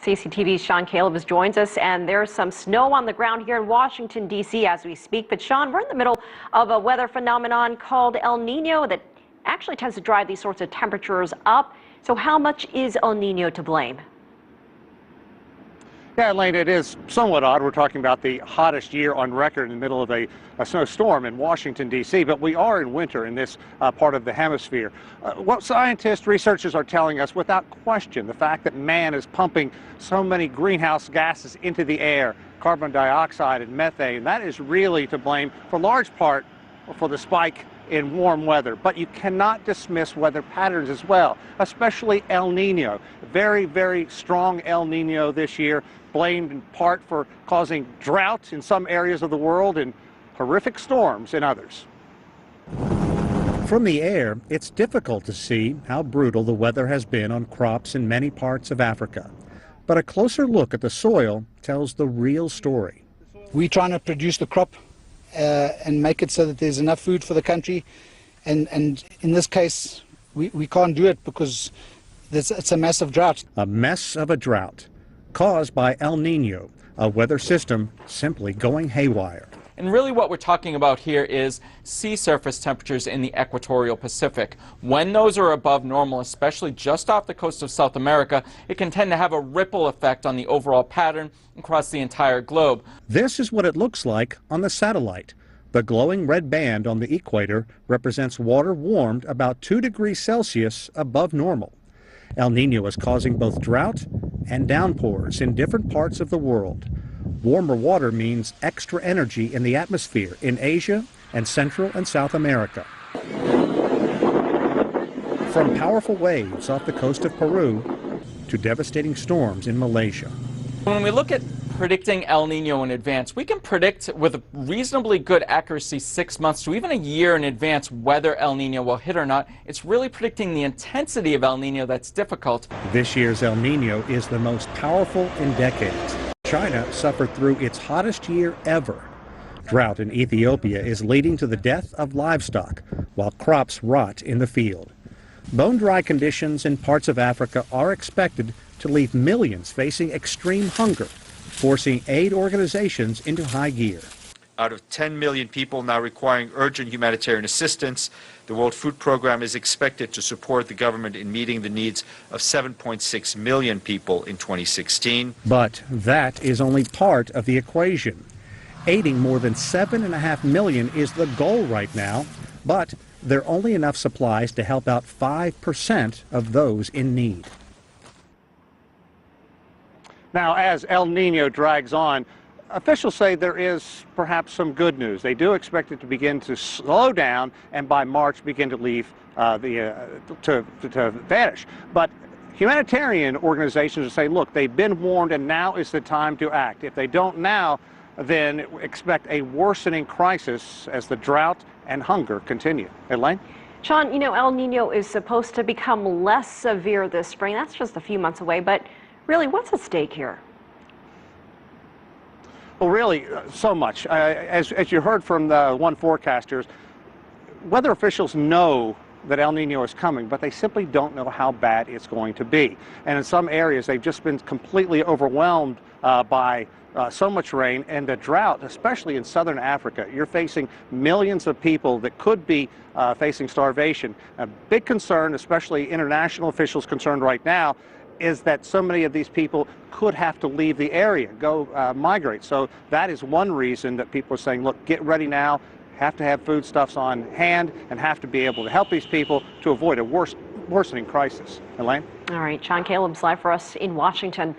CCTV's Sean Caleb joins us, and there's some snow on the ground here in Washington, D.C. as we speak. But Sean, we're in the middle of a weather phenomenon called El Nino that actually tends to drive these sorts of temperatures up. So how much is El Nino to blame? Yeah, Elaine, it is somewhat odd. We're talking about the hottest year on record in the middle of a snowstorm in Washington, D.C., but we are in winter in this part of the hemisphere. What scientists, researchers are telling us, without question, the fact that man is pumping so many greenhouse gases into the air, carbon dioxide and methane, that is really to blame for large part for the spike in warm weather. But you cannot dismiss weather patterns as well, especially El Nino. Very, very strong El Nino this year, blamed in part for causing drought in some areas of the world and horrific storms in others. From the air, it's difficult to see how brutal the weather has been on crops in many parts of Africa. But a closer look at the soil tells the real story. We're trying to produce the crop and make it so that there's enough food for the country. And in this case, we can't do it because it's a massive drought. A mess of a drought caused by El Nino, a weather system simply going haywire. And really what we're talking about here is sea surface temperatures in the equatorial Pacific. When those are above normal, especially just off the coast of South America, it can tend to have a ripple effect on the overall pattern across the entire globe. This is what it looks like on the satellite. The glowing red band on the equator represents water warmed about 2 degrees Celsius above normal. El Nino is causing both drought and downpours in different parts of the world. Warmer water means extra energy in the atmosphere in Asia and Central and South America. From powerful waves off the coast of Peru to devastating storms in Malaysia. When we look at predicting El Nino in advance, we can predict with reasonably good accuracy 6 months to even a year in advance whether El Nino will hit or not. It's really predicting the intensity of El Nino that's difficult. This year's El Nino is the most powerful in decades. China suffered through its hottest year ever. Drought in Ethiopia is leading to the death of livestock while crops rot in the field. Bone-dry conditions in parts of Africa are expected to leave millions facing extreme hunger, forcing aid organizations into high gear. Out of 10 million people now requiring urgent humanitarian assistance, the World Food Programme is expected to support the government in meeting the needs of 7.6 million people in 2016. But that is only part of the equation. Aiding more than 7.5 million is the goal right now, but there are only enough supplies to help out 5% of those in need. Now, as El Nino drags on, officials say there is perhaps some good news. They do expect it to begin to slow down and by March begin to leave to vanish. But humanitarian organizations are saying, look, they've been warned and now is the time to act. If they don't now, then expect a worsening crisis as the drought and hunger continue. Elaine? Sean, you know, El Nino is supposed to become less severe this spring. That's just a few months away, but really, what's at stake here? Well, really, so much. As you heard from the one forecasters, weather officials know that El Nino is coming, but they simply don't know how bad it's going to be. And in some areas, they've just been completely overwhelmed by so much rain and the drought, especially in southern Africa. You're facing millions of people that could be facing starvation. A big concern, especially international officials concerned right now, is that so many of these people could have to leave the area, go migrate. So that is one reason that people are saying, look, get ready now, have to have foodstuffs on hand, and have to be able to help these people to avoid a worsening crisis. Elaine? All right, Sean Caleb's live for us in Washington.